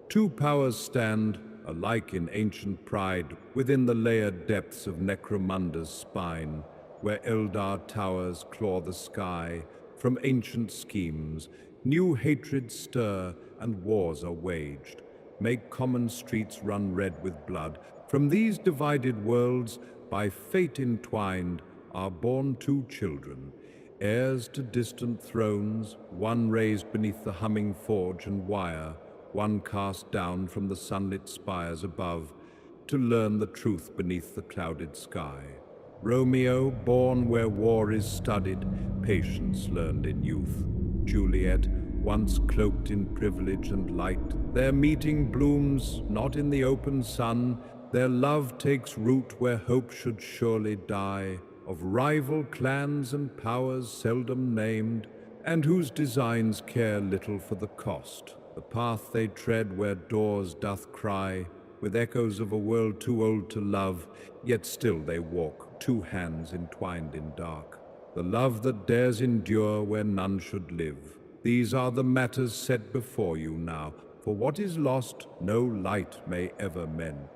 Two powers stand, alike in ancient pride, within the layered depths of Necromunda's spine, where Eldar towers claw the sky. From ancient schemes, new hatreds stir, and wars are waged. Make common streets run red with blood. From these divided worlds, by fate entwined, are born two children, heirs to distant thrones, one raised beneath the humming forge and wire, one cast down from the sunlit spires above, to learn the truth beneath the clouded sky. Romeo, born where war is studied, patience learned in youth. Juliet, once cloaked in privilege and light, their meeting blooms not in the open sun. Their love takes root where hope should surely die, of rival clans and powers seldom named, and whose designs care little for the cost. The path they tread where doors doth cry, with echoes of a world too old to love, yet still they walk, two hands entwined in dark. The love that dares endure where none should live. These are the matters set before you now, for what is lost no light may ever mend.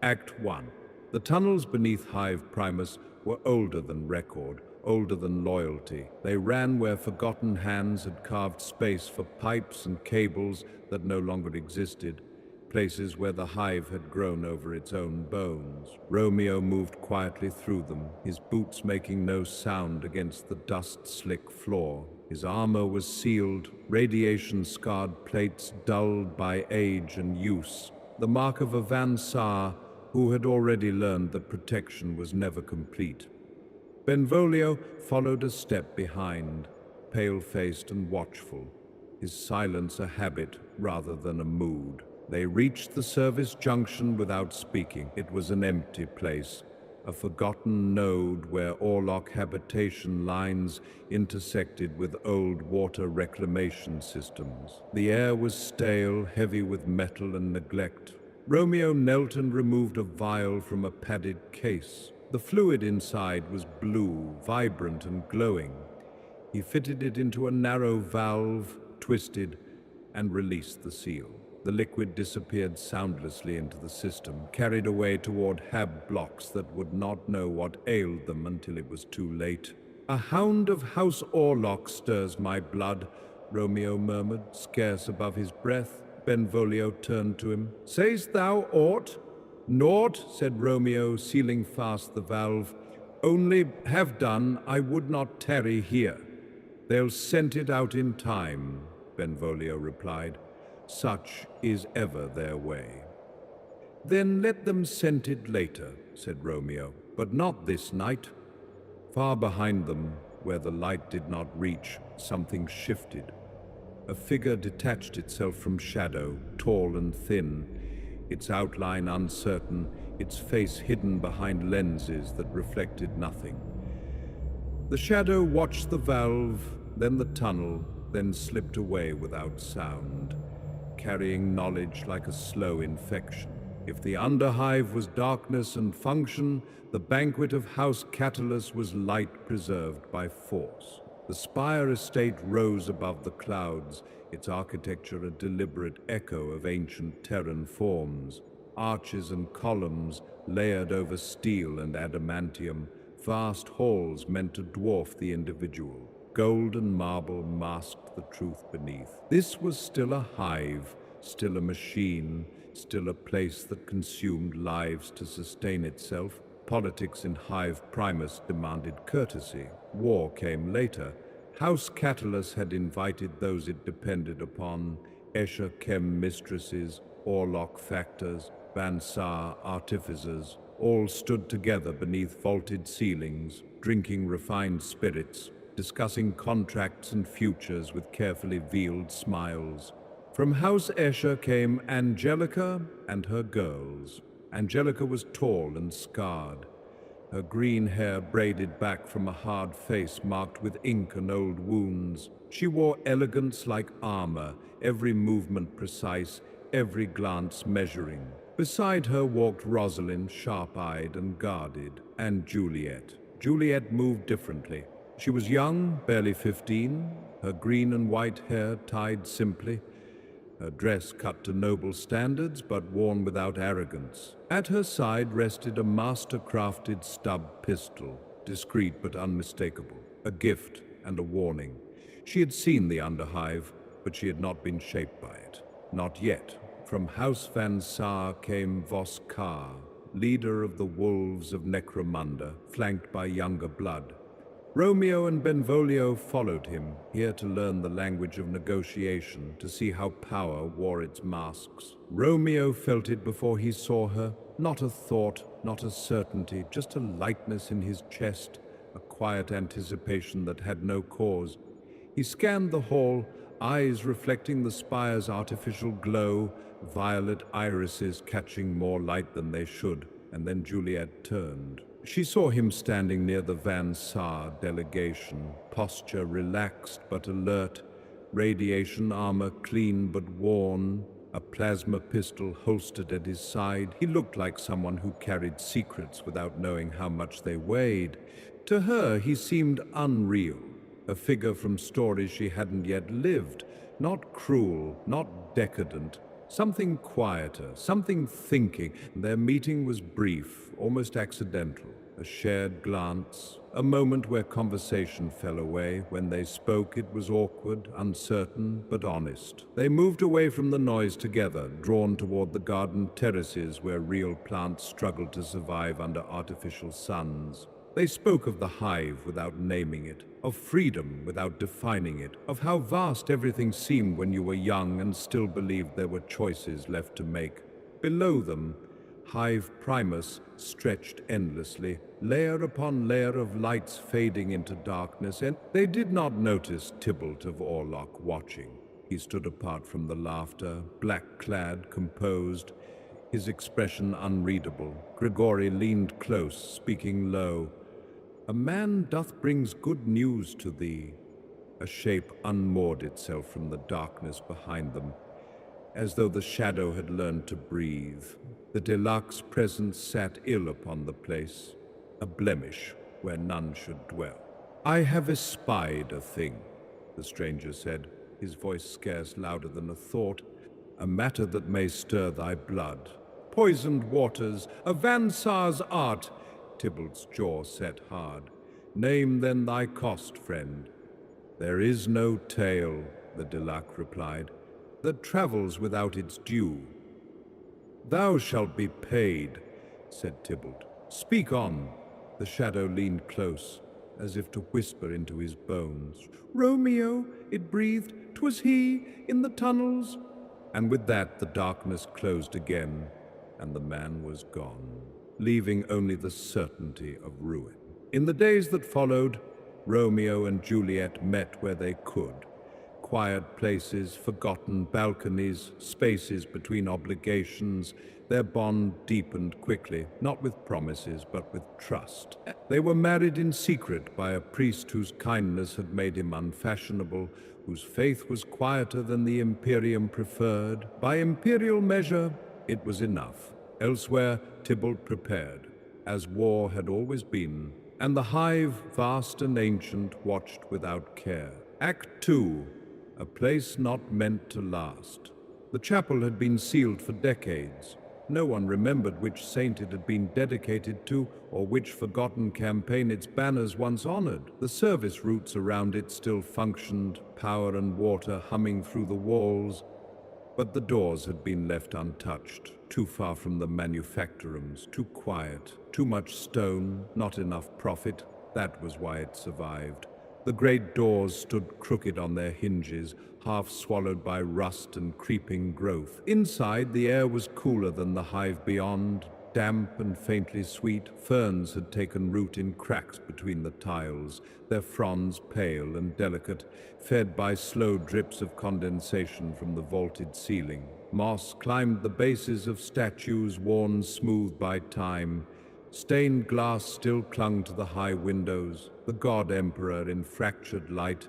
Act 1. The tunnels beneath Hive Primus were older than record, older than loyalty. They ran where forgotten hands had carved space for pipes and cables that no longer existed, places where the hive had grown over its own bones. Romeo moved quietly through them, his boots making no sound against the dust-slick floor. His armor was sealed, radiation-scarred plates dulled by age and use, the mark of a Vansar who had already learned that protection was never complete. Benvolio followed a step behind, pale-faced and watchful, his silence a habit rather than a mood. They reached the service junction without speaking. It was an empty place, a forgotten node where Orlok habitation lines intersected with old water reclamation systems. The air was stale, heavy with metal and neglect. Romeo knelt and removed a vial from a padded case. The fluid inside was blue, vibrant and glowing. He fitted it into a narrow valve, twisted, and released the seal. The liquid disappeared soundlessly into the system, carried away toward hab blocks that would not know what ailed them until it was too late. "A hound of House Orlok stirs my blood," Romeo murmured, scarce above his breath. Benvolio turned to him. "Say'st thou aught?" "Naught," said Romeo, sealing fast the valve. "Only have done, I would not tarry here." "They'll scent it out in time," Benvolio replied. "Such is ever their way." "Then let them scent it later," said Romeo, "but not this night." Far behind them, where the light did not reach, something shifted. A figure detached itself from shadow, tall and thin, its outline uncertain, its face hidden behind lenses that reflected nothing. The shadow watched the valve, then the tunnel, then slipped away without sound, carrying knowledge like a slow infection. If the underhive was darkness and function, the banquet of House Catalus was light preserved by force. The Spire estate rose above the clouds, its architecture a deliberate echo of ancient Terran forms. Arches and columns layered over steel and adamantium, vast halls meant to dwarf the individual. Gold and marble masked the truth beneath. This was still a hive, still a machine, still a place that consumed lives to sustain itself. Politics in Hive Primus demanded courtesy. War came later. House Catalus had invited those it depended upon, Escher Chem mistresses, Orlok factors, Vansar artificers, all stood together beneath vaulted ceilings, drinking refined spirits, discussing contracts and futures with carefully veiled smiles. From House Escher came Angelica and her girls. Angelica was tall and scarred, her green hair braided back from a hard face marked with ink and old wounds. She wore elegance like armor, every movement precise, every glance measuring. Beside her walked Rosalind, sharp-eyed and guarded, and Juliet. Juliet moved differently. She was young, barely 15, her green and white hair tied simply, her dress cut to noble standards but worn without arrogance. At her side rested a master-crafted stub pistol, discreet but unmistakable, a gift and a warning. She had seen the Underhive, but she had not been shaped by it. Not yet. From House Van Saar came Voskar, leader of the wolves of Necromunda, flanked by younger blood. Romeo and Benvolio followed him, here to learn the language of negotiation, to see how power wore its masks. Romeo felt it before he saw her, not a thought, not a certainty, just a lightness in his chest, a quiet anticipation that had no cause. He scanned the hall, eyes reflecting the spire's artificial glow, violet irises catching more light than they should, and then Juliet turned. She saw him standing near the Van Saar delegation, posture relaxed but alert, radiation armor clean but worn, a plasma pistol holstered at his side. He looked like someone who carried secrets without knowing how much they weighed. To her, he seemed unreal, a figure from stories she hadn't yet lived, not cruel, not decadent, something quieter, something thinking. Their meeting was brief, almost accidental. A shared glance, a moment where conversation fell away. When they spoke, it was awkward, uncertain, but honest. They moved away from the noise together, drawn toward the garden terraces where real plants struggled to survive under artificial suns. They spoke of the hive without naming it, of freedom without defining it, of how vast everything seemed when you were young and still believed there were choices left to make. Below them, Hive Primus stretched endlessly, layer upon layer of lights fading into darkness, and they did not notice Tybalt of Orlok watching. He stood apart from the laughter, black-clad, composed, his expression unreadable. Grigori leaned close, speaking low. "A man doth brings good news to thee." A shape unmoored itself from the darkness behind them, as though the shadow had learned to breathe. The Deluxe presence sat ill upon the place, a blemish where none should dwell. "I have espied a thing," the stranger said, his voice scarce louder than a thought, "a matter that may stir thy blood. Poisoned waters, a Van Saar's art." Tybalt's jaw set hard. "Name then thy cost, friend." "There is no tale," the Deluxe replied, "that travels without its due." "Thou shalt be paid," said Tybalt. "Speak on." The shadow leaned close, as if to whisper into his bones. "Romeo," it breathed, "'twas he, in the tunnels." And with that the darkness closed again, and the man was gone, leaving only the certainty of ruin. In the days that followed, Romeo and Juliet met where they could. Quiet places, forgotten balconies, spaces between obligations. Their bond deepened quickly, not with promises, but with trust. They were married in secret by a priest whose kindness had made him unfashionable, whose faith was quieter than the Imperium preferred. By imperial measure, it was enough. Elsewhere, Tybalt prepared, as war had always been, and the hive, vast and ancient, watched without care. Act 2. A place not meant to last. The chapel had been sealed for decades. No one remembered which saint it had been dedicated to, or which forgotten campaign its banners once honored. The service routes around it still functioned, power and water humming through the walls, but the doors had been left untouched, too far from the manufactorums, too quiet, too much stone, not enough profit. That was why it survived. The great doors stood crooked on their hinges, half swallowed by rust and creeping growth. Inside, the air was cooler than the hive beyond, damp and faintly sweet. Ferns had taken root in cracks between the tiles, their fronds pale and delicate, fed by slow drips of condensation from the vaulted ceiling. Moss climbed the bases of statues worn smooth by time. Stained glass still clung to the high windows, the god emperor in fractured light,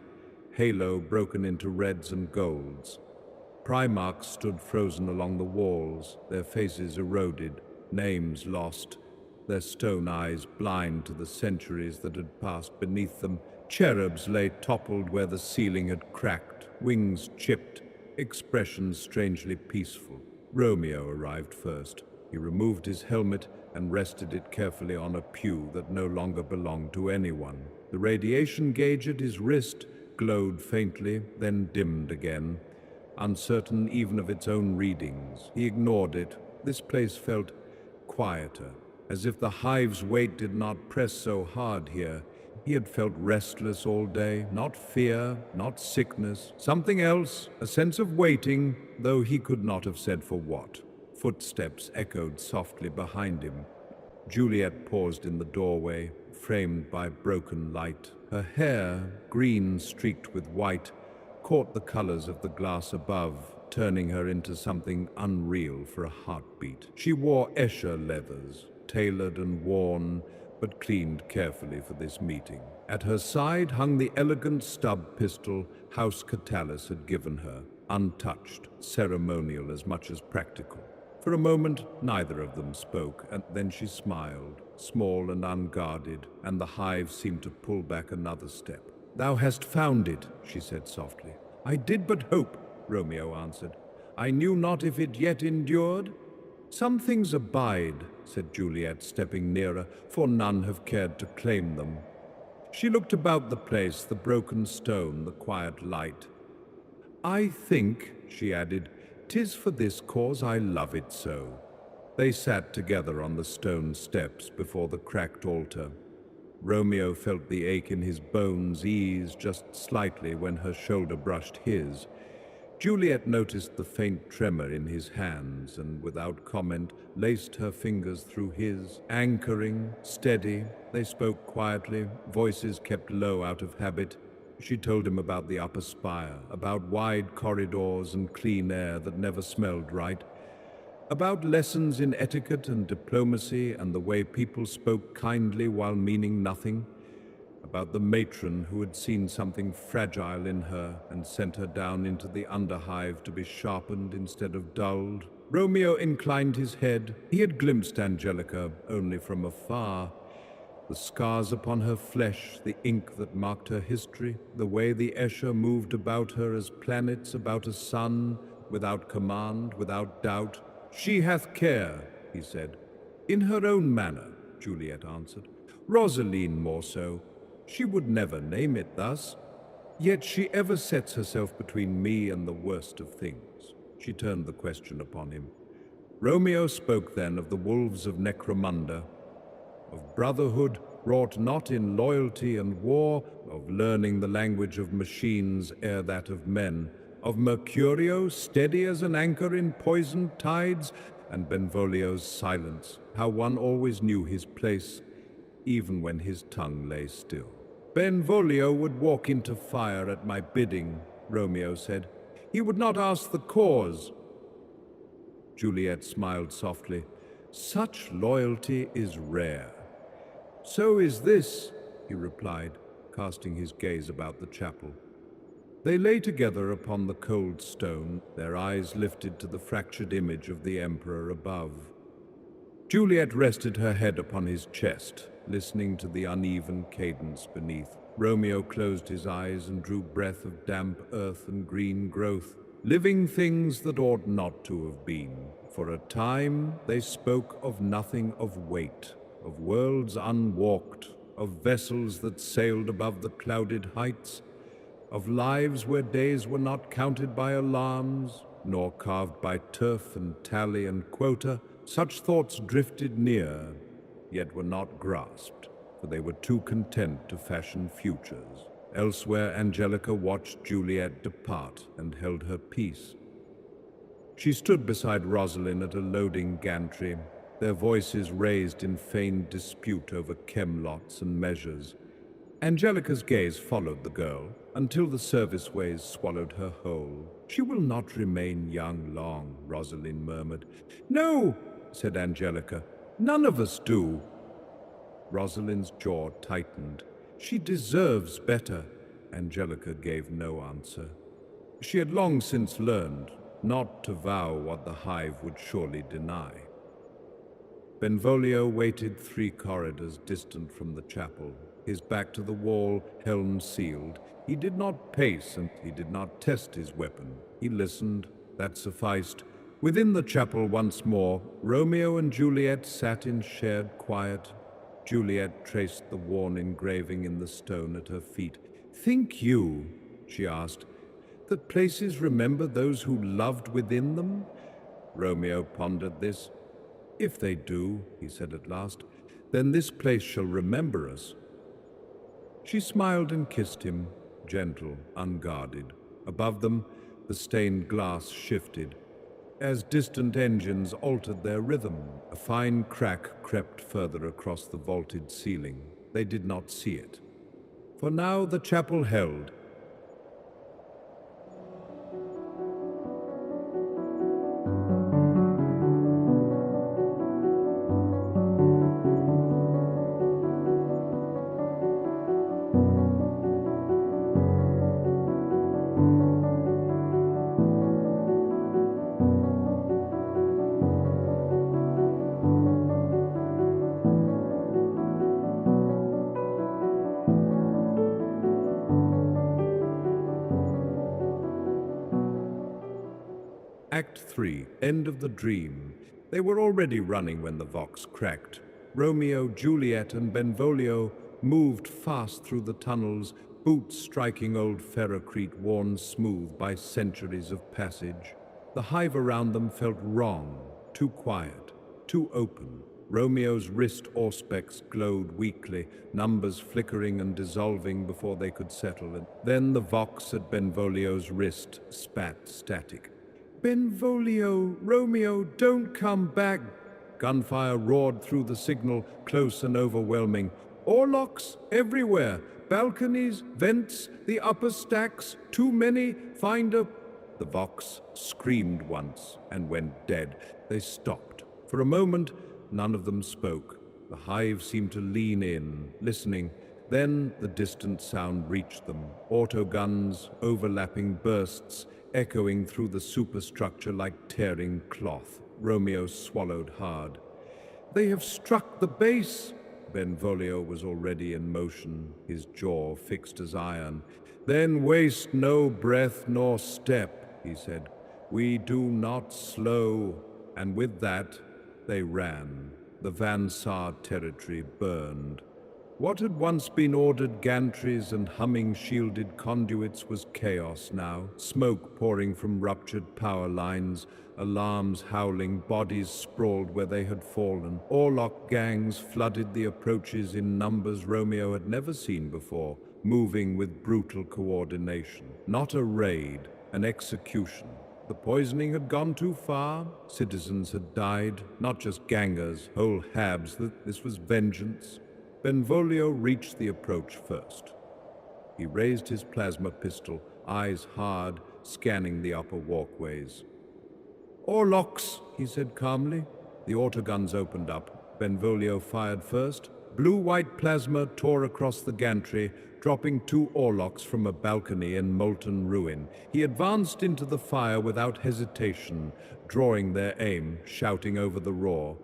halo broken into reds and golds. Primarchs stood frozen along the walls, their faces eroded, names lost, their stone eyes blind to the centuries that had passed beneath them. Cherubs lay toppled where the ceiling had cracked, wings chipped, expressions strangely peaceful. Romeo arrived first. He removed his helmet and rested it carefully on a pew that no longer belonged to anyone. The radiation gauge at his wrist glowed faintly, then dimmed again. Uncertain even of its own readings, he ignored it. This place felt quieter, as if the hive's weight did not press so hard here. He had felt restless all day, not fear, not sickness, something else, a sense of waiting, though he could not have said for what. Footsteps echoed softly behind him. Juliet paused in the doorway, framed by broken light. Her hair, green streaked with white, caught the colors of the glass above, turning her into something unreal for a heartbeat. She wore Escher leathers, tailored and worn, but cleaned carefully for this meeting. At her side hung the elegant stub pistol House Catalyst had given her, untouched, ceremonial as much as practical. For a moment, neither of them spoke, and then she smiled, small and unguarded, and the hive seemed to pull back another step. "Thou hast found it," she said softly. "I did but hope," Romeo answered. "I knew not if it yet endured." "Some things abide," said Juliet, stepping nearer, "for none have cared to claim them." She looked about the place, the broken stone, the quiet light. "I think," she added, "'tis for this cause I love it so." They sat together on the stone steps before the cracked altar. Romeo felt the ache in his bones ease just slightly when her shoulder brushed his. Juliet noticed the faint tremor in his hands and, without comment, laced her fingers through his. Anchoring, steady, they spoke quietly, voices kept low out of habit. She told him about the upper spire, about wide corridors and clean air that never smelled right, about lessons in etiquette and diplomacy and the way people spoke kindly while meaning nothing, about the matron who had seen something fragile in her and sent her down into the underhive to be sharpened instead of dulled. Romeo inclined his head. He had glimpsed Angelica only from afar. The scars upon her flesh, the ink that marked her history, the way the Escher moved about her as planets about a sun, without command, without doubt. "She hath care," he said. "In her own manner," Juliet answered. "Rosaline more so. She would never name it thus. Yet she ever sets herself between me and the worst of things." She turned the question upon him. Romeo spoke then of the wolves of Necromunda, of brotherhood wrought not in loyalty and war, of learning the language of machines ere that of men, of Mercurio steady as an anchor in poisoned tides, and Benvolio's silence, how one always knew his place, even when his tongue lay still. "Benvolio would walk into fire at my bidding," Romeo said. "He would not ask the cause." Juliet smiled softly. "Such loyalty is rare." "So is this," he replied, casting his gaze about the chapel. They lay together upon the cold stone, their eyes lifted to the fractured image of the Emperor above. Juliet rested her head upon his chest, listening to the uneven cadence beneath. Romeo closed his eyes and drew breath of damp earth and green growth, living things that ought not to have been. For a time they spoke of nothing of weight, of worlds unwalked, of vessels that sailed above the clouded heights, of lives where days were not counted by alarms, nor carved by turf and tally and quota. Such thoughts drifted near, yet were not grasped, for they were too content to fashion futures. Elsewhere, Angelica watched Juliet depart and held her peace. She stood beside Rosalind at a loading gantry, their voices raised in feigned dispute over chem lots and measures. Angelica's gaze followed the girl until the service ways swallowed her whole. "She will not remain young long," Rosalind murmured. "No," said Angelica. "None of us do." Rosalind's jaw tightened. "She deserves better." Angelica gave no answer. She had long since learned not to vow what the hive would surely deny. Benvolio waited 3 corridors distant from the chapel. his back to the wall, helm sealed. He did not pace and he did not test his weapon. He listened. That sufficed. Within the chapel once more, Romeo and Juliet sat in shared quiet. Juliet traced the worn engraving in the stone at her feet. "Think you," she asked, "that places remember those who loved within them?" Romeo pondered this. "If they do," he said at last, "then this place shall remember us." She smiled and kissed him, gentle, unguarded. Above them, the stained glass shifted. As distant engines altered their rhythm, a fine crack crept further across the vaulted ceiling. They did not see it. For now the chapel held. Act 3, End of the Dream. They were already running when the vox cracked. Romeo, Juliet, and Benvolio moved fast through the tunnels, boots striking old ferrocrete worn smooth by centuries of passage. The hive around them felt wrong, too quiet, too open. Romeo's wrist auspex glowed weakly, numbers flickering and dissolving before they could settle. And then the vox at Benvolio's wrist spat static. "Benvolio, Romeo, don't come back!" Gunfire roared through the signal, close and overwhelming. "Orlocks everywhere! Balconies, vents, the upper stacks, too many, find a—" The vox screamed once and went dead. They stopped. For a moment, none of them spoke. The hive seemed to lean in, listening. Then the distant sound reached them. Autoguns, overlapping bursts, echoing through the superstructure like tearing cloth. Romeo swallowed hard. "They have struck the base!" Benvolio was already in motion, his jaw fixed as iron. "Then waste no breath nor step," he said. "We do not slow." And with that, they ran. The Van Saar territory burned. What had once been ordered gantries and humming shielded conduits was chaos now, smoke pouring from ruptured power lines, alarms howling, bodies sprawled where they had fallen. Orlok gangs flooded the approaches in numbers Romeo had never seen before, moving with brutal coordination. Not a raid, an execution. The poisoning had gone too far. Citizens had died, not just gangers, whole habs. This was vengeance. Benvolio reached the approach first. He raised his plasma pistol, eyes hard, scanning the upper walkways. "Orlocks," he said calmly. The autoguns opened up. Benvolio fired first. Blue-white plasma tore across the gantry, dropping 2 Orlocks from a balcony in molten ruin. He advanced into the fire without hesitation, drawing their aim, shouting over the roar.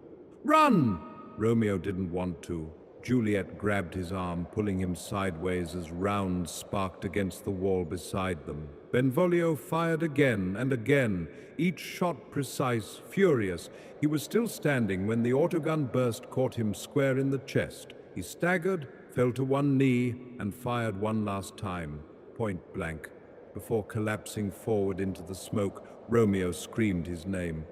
"Run!" Romeo didn't want to. Juliet grabbed his arm, pulling him sideways as rounds sparked against the wall beside them. Benvolio fired again and again, each shot precise, furious. He was still standing when the autogun burst caught him square in the chest. He staggered, fell to one knee, and fired one last time, point blank. Before collapsing forward into the smoke, Romeo screamed his name.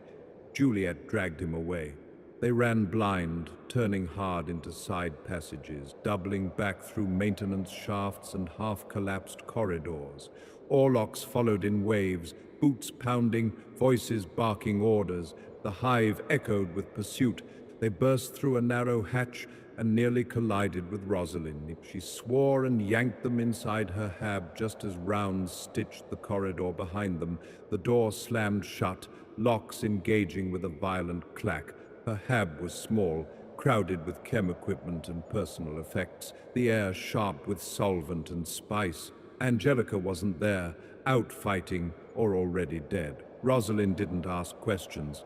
Juliet dragged him away. They ran blind, turning hard into side passages, doubling back through maintenance shafts and half-collapsed corridors. Orlocks followed in waves, boots pounding, voices barking orders. The hive echoed with pursuit. They burst through a narrow hatch and nearly collided with Rosalind. She swore and yanked them inside her hab just as rounds stitched the corridor behind them. The door slammed shut, locks engaging with a violent clack. Her hab was small, crowded with chem equipment and personal effects, the air sharp with solvent and spice. Angelica wasn't there, out fighting or already dead. Rosalind didn't ask questions.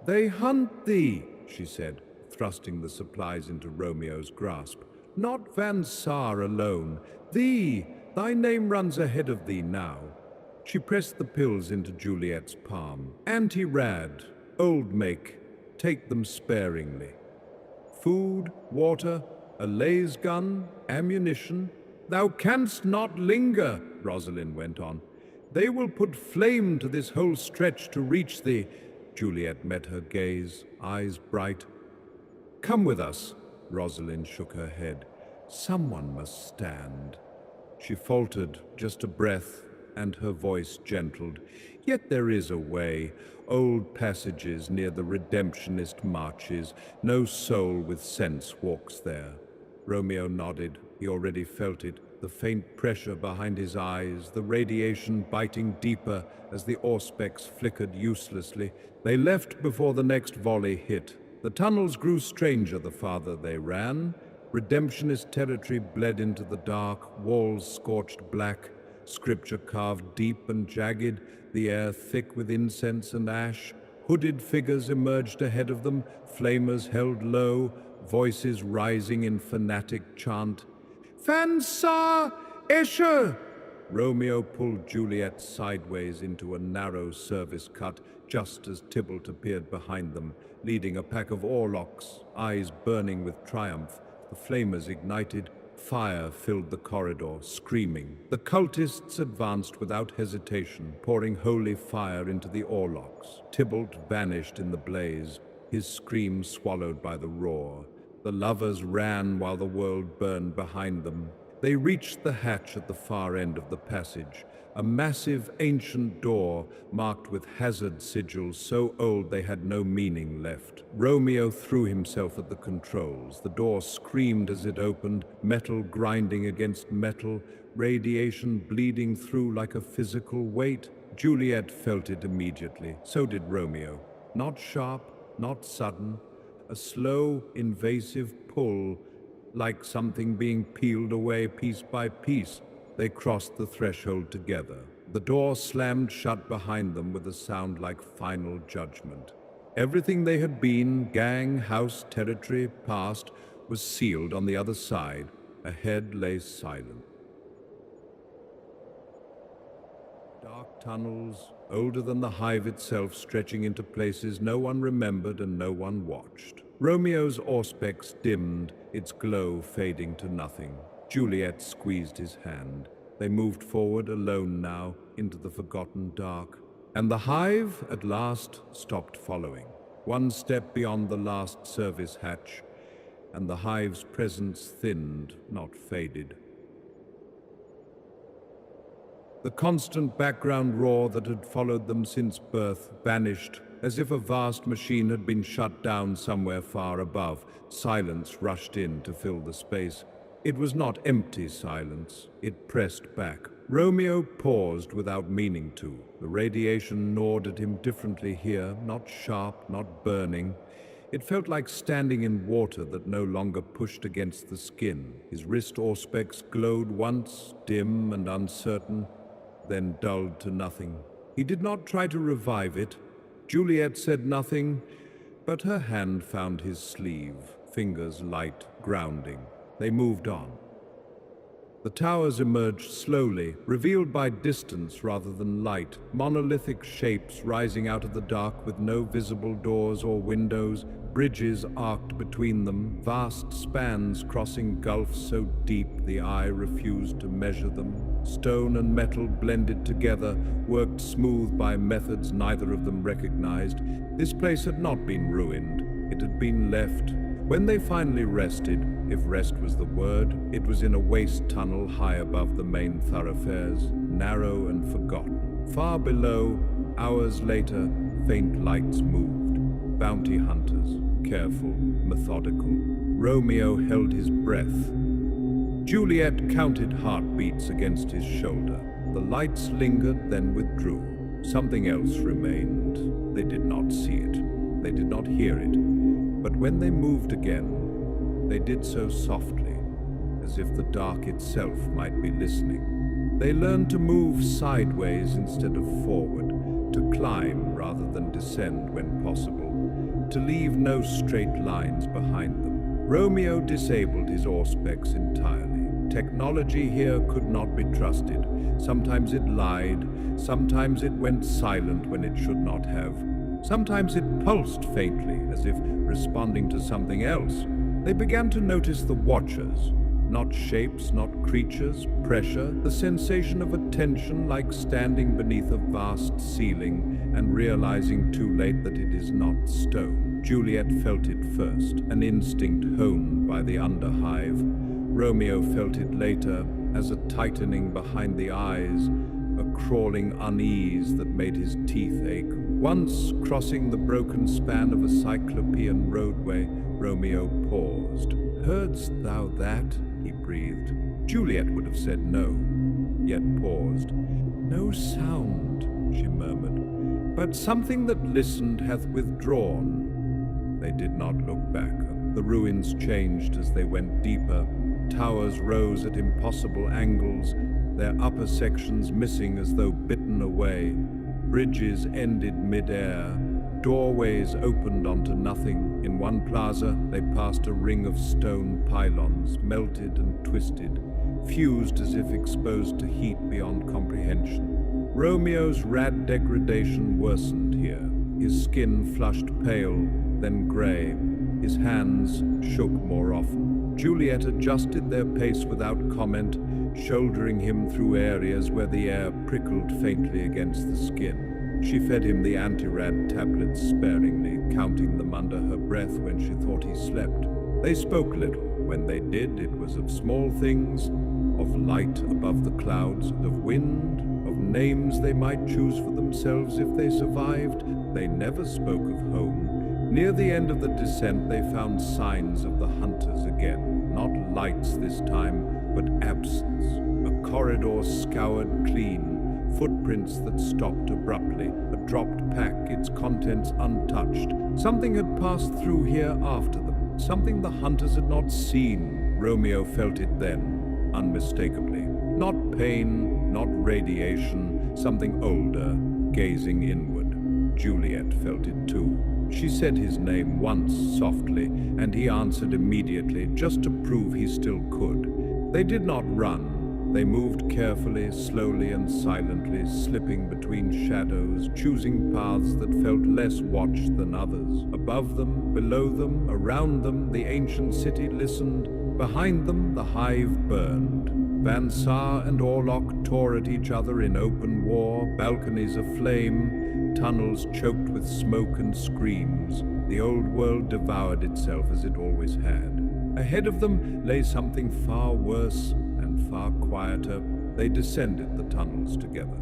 "They hunt thee," she said, thrusting the supplies into Romeo's grasp. not Van Saar alone. Thy name runs ahead of thee now. She pressed the pills into Juliet's palm. Anti-rad, old make, take them sparingly. Food, water, a laser gun, ammunition. Thou canst not linger, Rosalind went on. They will put flame to this whole stretch to reach thee. Juliet met her gaze, eyes bright. Come with us. Rosalind shook her head. Someone must stand. She faltered just a breath, and her voice gentled. Yet there is a way. Old passages near the redemptionist marches. No soul with sense walks there. Romeo nodded. He already felt it. The faint pressure behind his eyes, the radiation biting deeper as the auspex flickered uselessly. They left before the next volley hit. The tunnels grew stranger the farther they ran. Redemptionist territory bled into the dark, walls scorched black, scripture carved deep and jagged, the air thick with incense and ash. Hooded figures emerged ahead of them, flamers held low, voices rising in fanatic chant. Van Saar, Escher! Romeo pulled Juliet sideways into a narrow service cut just as Tybalt appeared behind them, leading a pack of Orlocks, eyes burning with triumph. The flamers ignited. Fire filled the corridor, screaming. The cultists advanced without hesitation, pouring holy fire into the Orlocks. Tybalt vanished in the blaze, his scream swallowed by the roar. The lovers ran while the world burned behind them. They reached the hatch at the far end of the passage, a massive ancient door marked with hazard sigils so old they had no meaning left. Romeo threw himself at the controls. The door screamed as it opened, metal grinding against metal, radiation bleeding through like a physical weight. Juliet felt it immediately. So did Romeo. Not sharp, not sudden, a slow, invasive pull, like something being peeled away piece by piece. They crossed the threshold together. The door slammed shut behind them with a sound like final judgment. Everything they had been, gang, house, territory, past, was sealed on the other side. Ahead lay silent. Dark tunnels, older than the hive itself, stretching into places no one remembered and no one watched. Romeo's auspex dimmed, its glow fading to nothing. Juliet squeezed his hand. They moved forward, alone now, into the forgotten dark. And the hive, at last, stopped following. One step beyond the last service hatch, and the hive's presence thinned, not faded. The constant background roar that had followed them since birth vanished, as if a vast machine had been shut down somewhere far above. Silence rushed in to fill the space. It was not empty silence. It pressed back. Romeo paused without meaning to. The radiation gnawed at him differently here, not sharp, not burning. It felt like standing in water that no longer pushed against the skin. His wrist auspex glowed once, dim and uncertain, then dulled to nothing. He did not try to revive it. Juliet said nothing, but her hand found his sleeve, fingers light, grounding. They moved on. The towers emerged slowly, revealed by distance rather than light, monolithic shapes rising out of the dark with no visible doors or windows, bridges arced between them, vast spans crossing gulfs so deep the eye refused to measure them. Stone and metal blended together, worked smooth by methods neither of them recognized. This place had not been ruined, it had been left. When they finally rested, if rest was the word, it was in a waste tunnel high above the main thoroughfares, narrow and forgotten. Far below, hours later, faint lights moved. Bounty hunters, careful, methodical. Romeo held his breath. Juliet counted heartbeats against his shoulder. The lights lingered, then withdrew. Something else remained. They did not see it. They did not hear it. But when they moved again, they did so softly, as if the dark itself might be listening. They learned to move sideways instead of forward, to climb rather than descend when possible, to leave no straight lines behind them. Romeo disabled his auspex entirely. Technology here could not be trusted. Sometimes it lied, sometimes it went silent when it should not have. Sometimes it pulsed faintly, as if responding to something else. They began to notice the watchers. Not shapes, not creatures, pressure, the sensation of a tension like standing beneath a vast ceiling and realizing too late that it is not stone. Juliet felt it first, an instinct honed by the underhive. Romeo felt it later as a tightening behind the eyes, a crawling unease that made his teeth ache. Once, crossing the broken span of a cyclopean roadway, Romeo paused. "Heardst thou that?" he breathed. Juliet would have said no, yet paused. "No sound," she murmured, "but something that listened hath withdrawn." They did not look back. The ruins changed as they went deeper. Towers rose at impossible angles, their upper sections missing as though bitten away. Bridges ended mid-air. Doorways opened onto nothing. In one plaza, they passed a ring of stone pylons, melted and twisted, fused as if exposed to heat beyond comprehension. Romeo's rad degradation worsened here. His skin flushed pale, then gray. His hands shook more often. Juliet adjusted their pace without comment, shouldering him through areas where the air prickled faintly against the skin. She fed him the anti-rad tablets sparingly, counting them under her breath when she thought he slept. They spoke little. When they did, it was of small things, of light above the clouds, of wind, of names they might choose for themselves if they survived. They never spoke of home. Near the end of the descent, they found signs of the hunters again. Not lights this time, but absence. A corridor scoured clean. Footprints that stopped abruptly, a dropped pack, its contents untouched. Something had passed through here after them, something the hunters had not seen. Romeo felt it then, unmistakably. Not pain, not radiation, something older, gazing inward. Juliet felt it too. She said his name once softly, and he answered immediately, just to prove he still could. They did not run. They moved carefully, slowly and silently, slipping between shadows, choosing paths that felt less watched than others. Above them, below them, around them, the ancient city listened. Behind them, the hive burned. Van Saar and Orlok tore at each other in open war, balconies aflame, tunnels choked with smoke and screams. The old world devoured itself as it always had. Ahead of them lay something far worse and far quieter. They descended the tunnels together.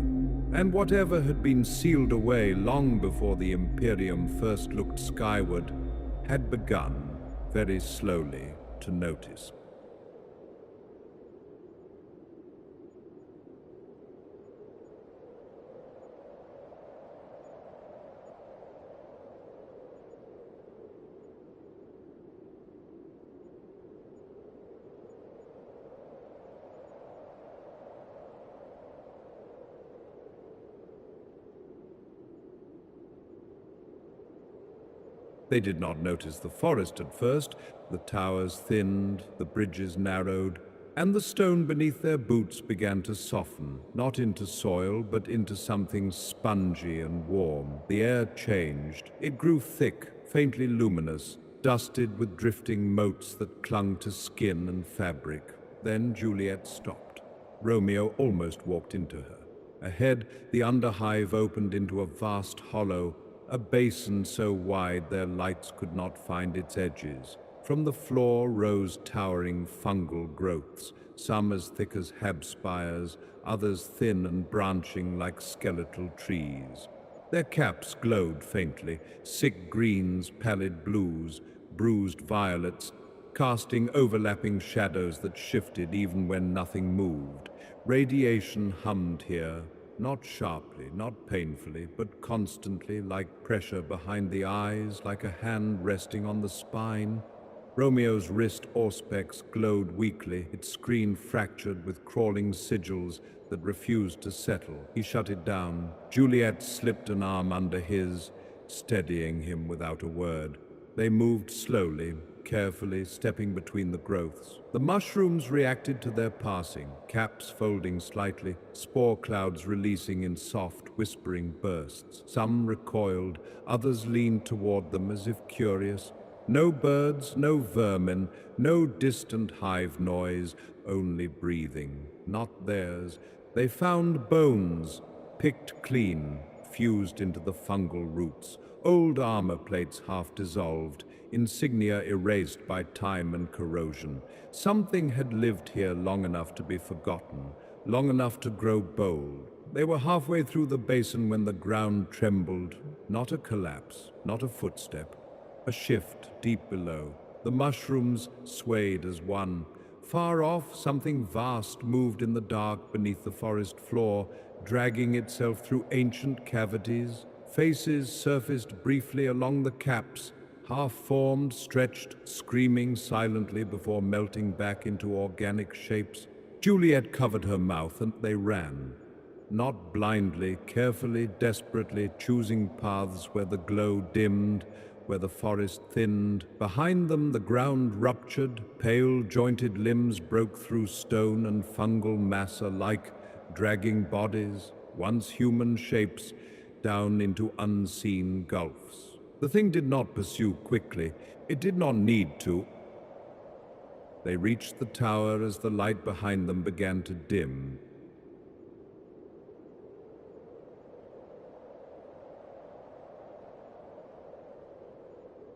And whatever had been sealed away long before the Imperium first looked skyward had begun, very slowly, to notice. They did not notice the forest at first. The towers thinned, the bridges narrowed, and the stone beneath their boots began to soften, not into soil, but into something spongy and warm. The air changed. It grew thick, faintly luminous, dusted with drifting motes that clung to skin and fabric. Then Juliet stopped. Romeo almost walked into her. Ahead, the underhive opened into a vast hollow, a basin so wide their lights could not find its edges. From the floor rose towering fungal growths, some as thick as hab spires, others thin and branching like skeletal trees. Their caps glowed faintly, sick greens, pallid blues, bruised violets, casting overlapping shadows that shifted even when nothing moved. Radiation hummed here, not sharply, not painfully, but constantly, like pressure behind the eyes, like a hand resting on the spine. Romeo's wrist auspex glowed weakly, its screen fractured with crawling sigils that refused to settle. He shut it down. Juliet slipped an arm under his, steadying him without a word. They moved slowly, carefully, stepping between the growths. The mushrooms reacted to their passing, caps folding slightly, spore clouds releasing in soft, whispering bursts. Some recoiled, others leaned toward them as if curious. No birds, no vermin, no distant hive noise, only breathing. Not theirs. They found bones, picked clean, fused into the fungal roots, old armor plates half dissolved, insignia erased by time and corrosion. Something had lived here long enough to be forgotten, long enough to grow bold. They were halfway through the basin when the ground trembled. Not a collapse, not a footstep. A shift deep below. The mushrooms swayed as one. Far off, something vast moved in the dark beneath the forest floor, dragging itself through ancient cavities. Faces surfaced briefly along the caps, half-formed, stretched, screaming silently before melting back into organic shapes. Juliet covered her mouth and they ran. Not blindly, carefully, desperately, choosing paths where the glow dimmed, where the forest thinned. Behind them the ground ruptured, pale jointed limbs broke through stone and fungal mass alike, dragging bodies, once human shapes, down into unseen gulfs. The thing did not pursue quickly. It did not need to. They reached the tower as the light behind them began to dim.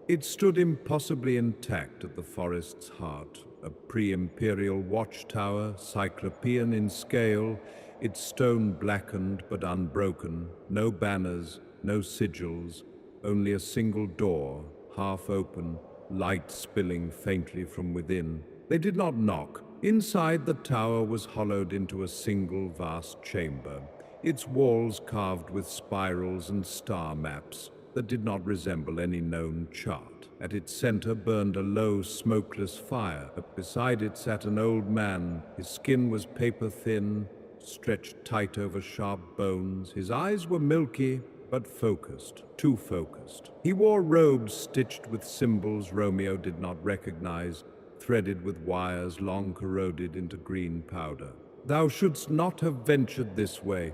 It stood impossibly intact at the forest's heart, a pre-imperial watchtower, cyclopean in scale, its stone blackened but unbroken, no banners, no sigils, only a single door, half open, light spilling faintly from within. They did not knock. Inside, the tower was hollowed into a single vast chamber, its walls carved with spirals and star maps that did not resemble any known chart. At its center burned a low, smokeless fire. Beside it sat an old man. His skin was paper-thin, stretched tight over sharp bones. His eyes were milky, but focused, too focused. He wore robes stitched with symbols Romeo did not recognize, threaded with wires long corroded into green powder. "Thou shouldst not have ventured this way,"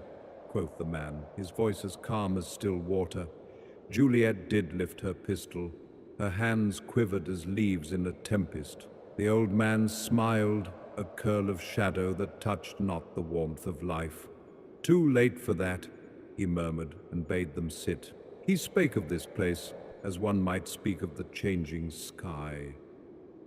quoth the man, his voice as calm as still water. Juliet did lift her pistol. Her hands quivered as leaves in a tempest. The old man smiled, a curl of shadow that touched not the warmth of life. "Too late for that," he murmured, and bade them sit. He spake of this place as one might speak of the changing sky,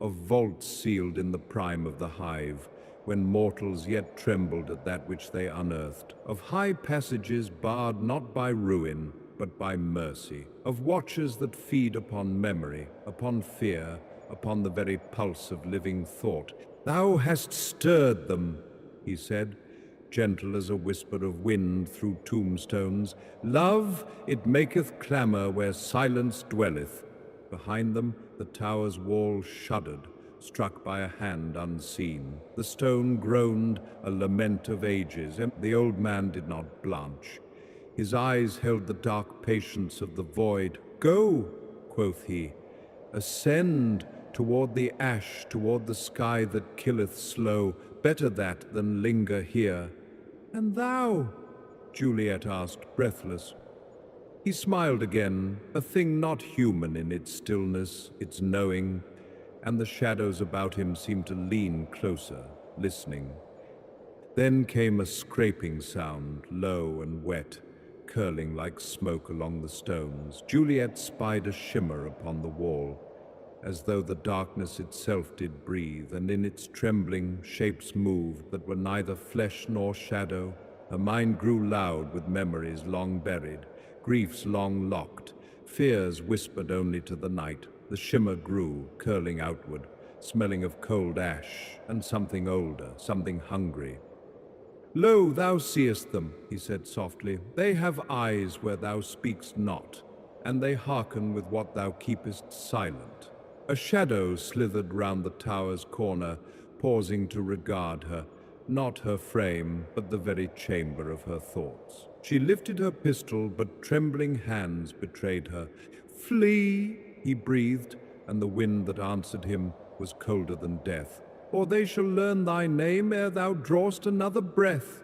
of vaults sealed in the prime of the hive, when mortals yet trembled at that which they unearthed, of high passages barred not by ruin, but by mercy, of watchers that feed upon memory, upon fear, upon the very pulse of living thought. "Thou hast stirred them," he said, gentle as a whisper of wind through tombstones. "Love, it maketh clamor where silence dwelleth." Behind them, the tower's wall shuddered, struck by a hand unseen. The stone groaned, a lament of ages, and the old man did not blanch. His eyes held the dark patience of the void. "Go," quoth he, "ascend toward the ash, toward the sky that killeth slow. Better that than linger here." "And thou?" Juliet asked, breathless. He smiled again, a thing not human in its stillness, its knowing, and the shadows about him seemed to lean closer, listening. Then came a scraping sound, low and wet, curling like smoke along the stones. Juliet spied a shimmer upon the wall, as though the darkness itself did breathe, and in its trembling shapes moved that were neither flesh nor shadow. Her mind grew loud with memories long buried, griefs long locked, fears whispered only to the night. The shimmer grew, curling outward, smelling of cold ash and something older, something hungry. "Lo, thou seest them," he said softly. "They have eyes where thou speakst not, and they hearken with what thou keepest silent." A shadow slithered round the tower's corner, pausing to regard her, not her frame, but the very chamber of her thoughts. She lifted her pistol, but trembling hands betrayed her. "Flee," he breathed, and the wind that answered him was colder than death. Or they shall learn thy name ere thou drawst another breath.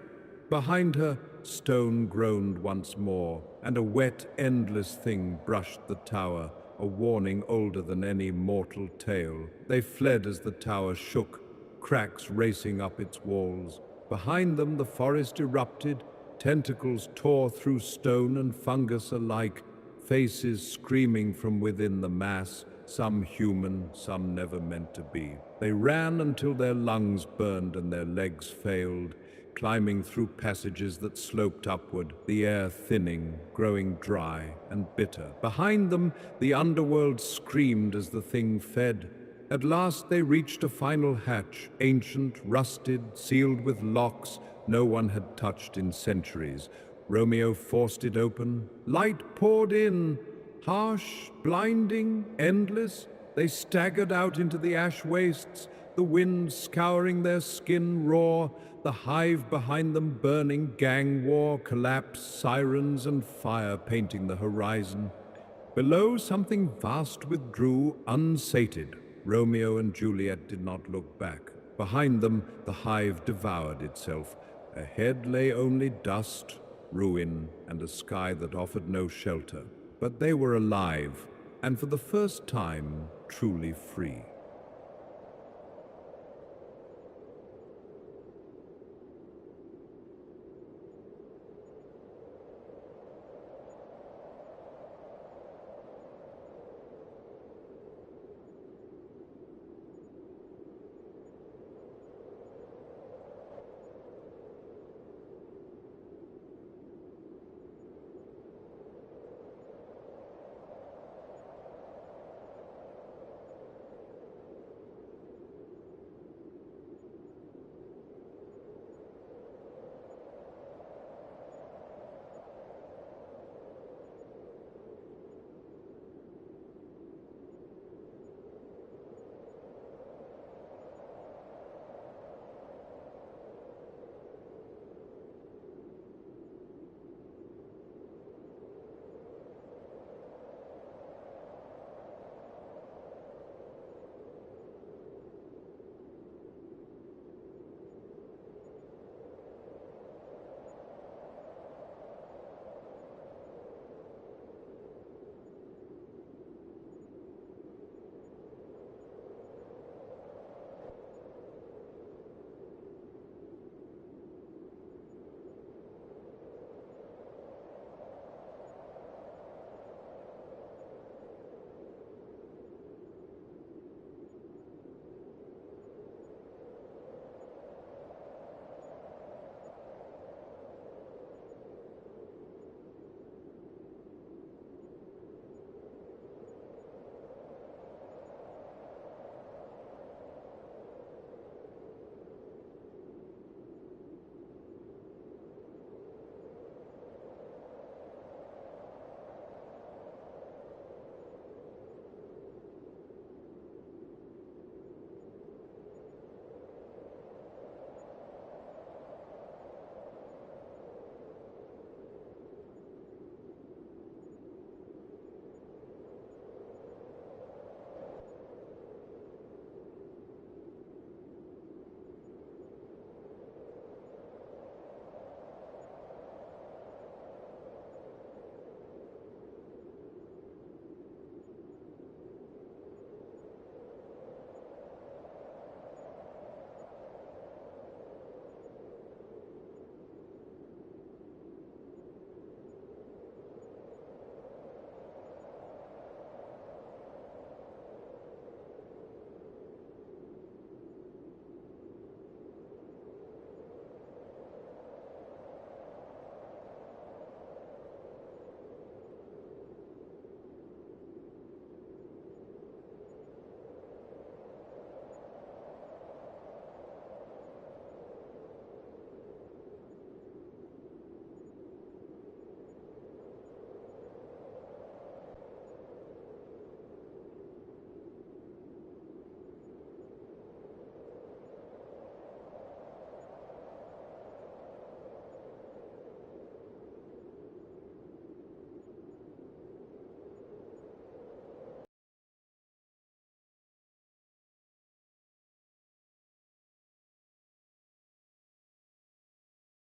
Behind her, stone groaned once more, and a wet, endless thing brushed the tower, a warning older than any mortal tale. They fled as the tower shook, cracks racing up its walls. Behind them the forest erupted, tentacles tore through stone and fungus alike, faces screaming from within the mass, some human, some never meant to be. They ran until their lungs burned and their legs failed, climbing through passages that sloped upward, the air thinning, growing dry and bitter. Behind them, the underworld screamed as the thing fed. At last they reached a final hatch, ancient, rusted, sealed with locks no one had touched in centuries. Romeo forced it open. Light poured in. Harsh, blinding, endless, they staggered out into the ash wastes, the wind scouring their skin raw, the hive behind them burning, gang war, collapse, sirens and fire painting the horizon. Below, something vast withdrew, unsated. Romeo and Juliet did not look back. Behind them, the hive devoured itself. Ahead lay only dust, ruin, and a sky that offered no shelter. But they were alive, and for the first time, truly free.